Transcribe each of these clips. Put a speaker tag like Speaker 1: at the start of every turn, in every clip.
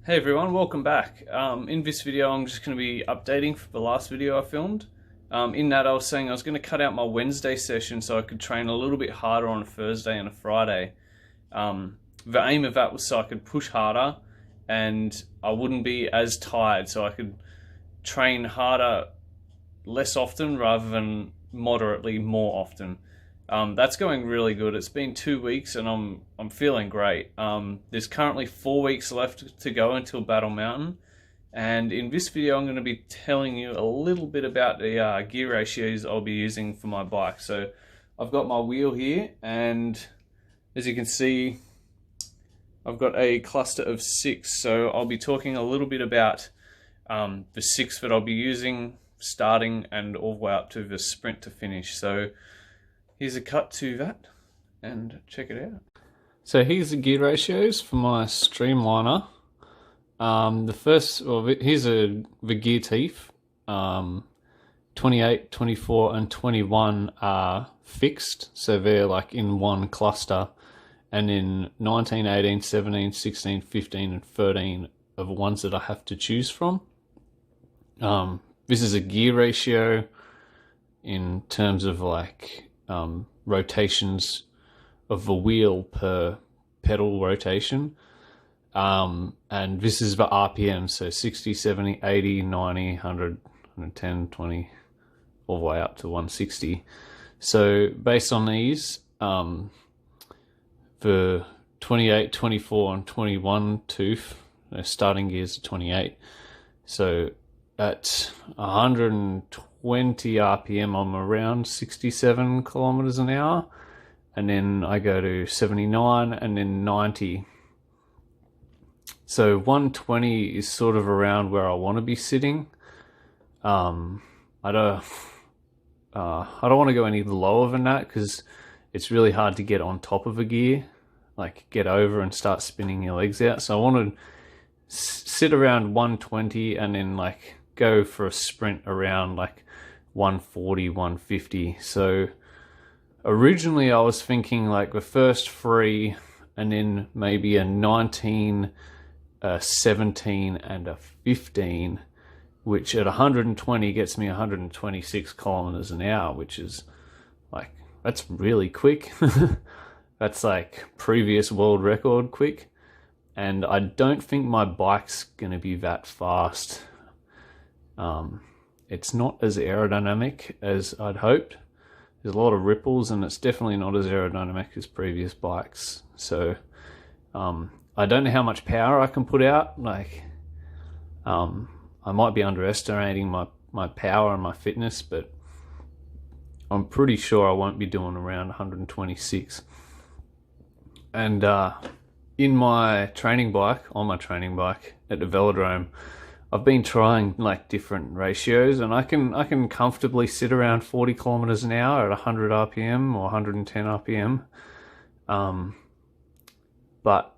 Speaker 1: Hey everyone, welcome back. In this video I'm just going to be updating for the last video I filmed. In that I was saying I was going to cut out my Wednesday session so I could train a little bit harder on a Thursday and a Friday. The aim of that was so I could push harder and I wouldn't be as tired, so I could train harder less often rather than moderately more often. That's going really good. It's been 2 weeks and I'm feeling great. There's currently 4 weeks left to go until Battle Mountain, and in this video I'm going to be telling you a little bit about the gear ratios I'll be using for my bike. So I've got my wheel here, and as you can see I've got a cluster of 6, so I'll be talking a little bit about the 6 that I'll be using starting and all the way up to the sprint to finish. So here's a cut to that, and check it out. So here's the gear ratios for my Streamliner. Here's the gear teeth. 28, 24, and 21 are fixed, so they're like in one cluster. And then 19, 18, 17, 16, 15, and 13 are the ones that I have to choose from. This is a gear ratio in terms of like rotations of the wheel per pedal rotation, and this is the RPM, so 60, 70, 80, 90, 100, 110, 20, all the way up to 160. So based on these, the 28, 24, and 21 tooth, starting gears are 28, so at 120 RPM I'm around 67 kilometers an hour, and then I go to 79 and then 90. So 120 is sort of around where I want to be sitting. I don't want to go any lower than that because it's really hard to get on top of a gear, like get over and start spinning your legs out. So I want to sit around 120 and then like go for a sprint around like 140, 150. So originally I was thinking like the first 3 and then maybe a 19, a 17, and a 15, which at 120 gets me 126 kilometers an hour, which is like, that's really quick. That's like previous world record quick. And I don't think my bike's gonna be that fast. It's not as aerodynamic as I'd hoped. There's a lot of ripples, and it's definitely not as aerodynamic as previous bikes. So I don't know how much power I can put out. Like I might be underestimating my power and my fitness, but I'm pretty sure I won't be doing around 126. And on my training bike at the velodrome, I've been trying like different ratios, and I can comfortably sit around 40 kilometers an hour at 100 RPM or 110 RPM. But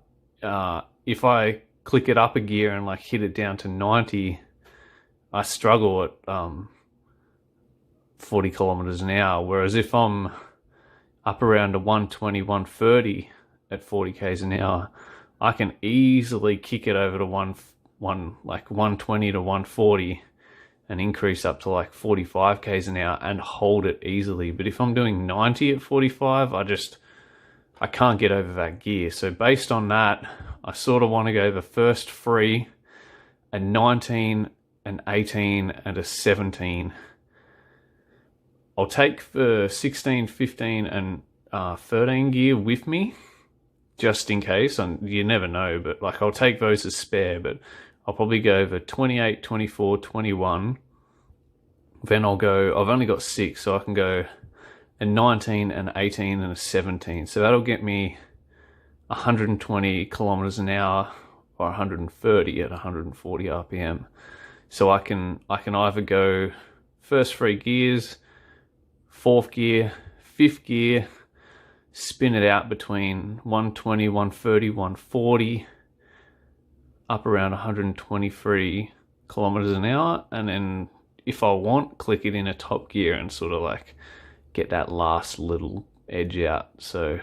Speaker 1: if I click it up a gear and like hit it down to 90, I struggle at 40 kilometers an hour. Whereas if I'm up around a 120, 130 at 40 k's an hour, I can easily kick it over to 120 to 140 and increase up to like 45 k's an hour and hold it easily. But if I'm doing 90 at 45, I can't get over that gear. So based on that, I sort of want to go the first 3, a 19, an 18, and a 17. I'll take the 16, 15, and 13 gear with me, just in case, and you never know, but like I'll take those as spare, but I'll probably go over 28, 24, 21. Then I've only got 6, so I can go a 19, an 18, and a 17. So that'll get me 120 kilometers an hour or 130 at 140 RPM. So I can either go first 3 gears, 4th gear, 5th gear, spin it out between 120, 130, 140, up around 123 kilometers an hour, and then if I want, click it in a top gear and sort of like get that last little edge out. So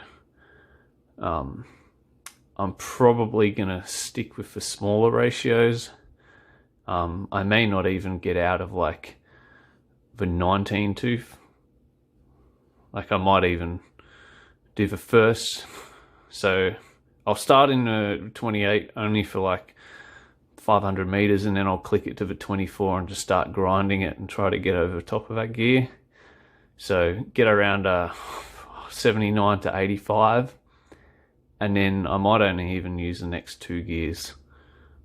Speaker 1: I'm probably going to stick with the smaller ratios. I may not even get out of like the 19 tooth. Like I might even do the first. So I'll start in the 28 only for like 500 meters, and then I'll click it to the 24 and just start grinding it and try to get over the top of that gear. So get around 79 to 85, and then I might only even use the next 2 gears.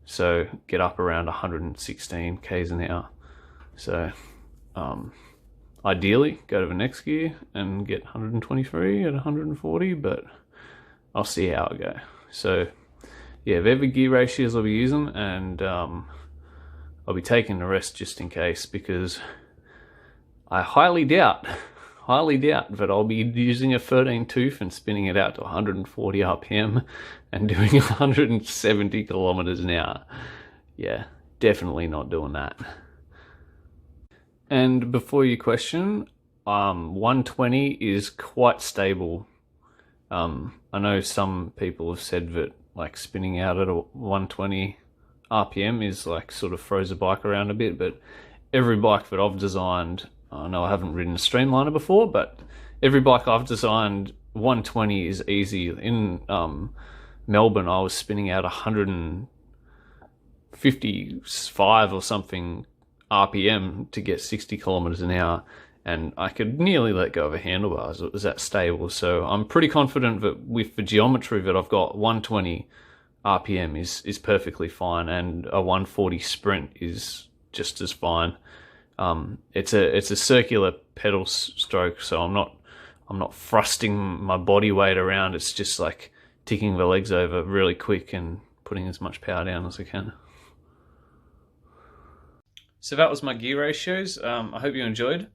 Speaker 1: So get up around 116 k's an hour. So ideally go to the next gear and get 123 at 140, but I'll see how it goes. So yeah, they're the gear ratios I'll be using, and I'll be taking the rest just in case, because I highly doubt that I'll be using a 13 tooth and spinning it out to 140 RPM and doing 170 kilometers an hour. Yeah, definitely not doing that. And before you question, 120 is quite stable. I know some people have said that like spinning out at a 120 RPM is like sort of throws the bike around a bit, but every bike that I've designed, I know I haven't ridden a Streamliner before, but every bike I've designed, 120 is easy. In Melbourne, I was spinning out 155 or something RPM to get 60 kilometers an hour, and I could nearly let go of a handlebars. It was that stable. So I'm pretty confident that with the geometry that I've got, 120 RPM is perfectly fine, and a 140 sprint is just as fine. It's a circular pedal stroke, so I'm not thrusting my body weight around. It's just like ticking the legs over really quick and putting as much power down as I can. So that was my gear ratios. I hope you enjoyed.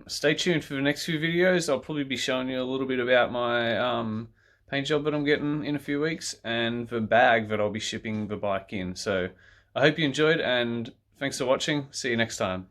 Speaker 1: Stay tuned for the next few videos. I'll probably be showing you a little bit about my paint job that I'm getting in a few weeks, and the bag that I'll be shipping the bike in. So I hope you enjoyed, and thanks for watching. See you next time.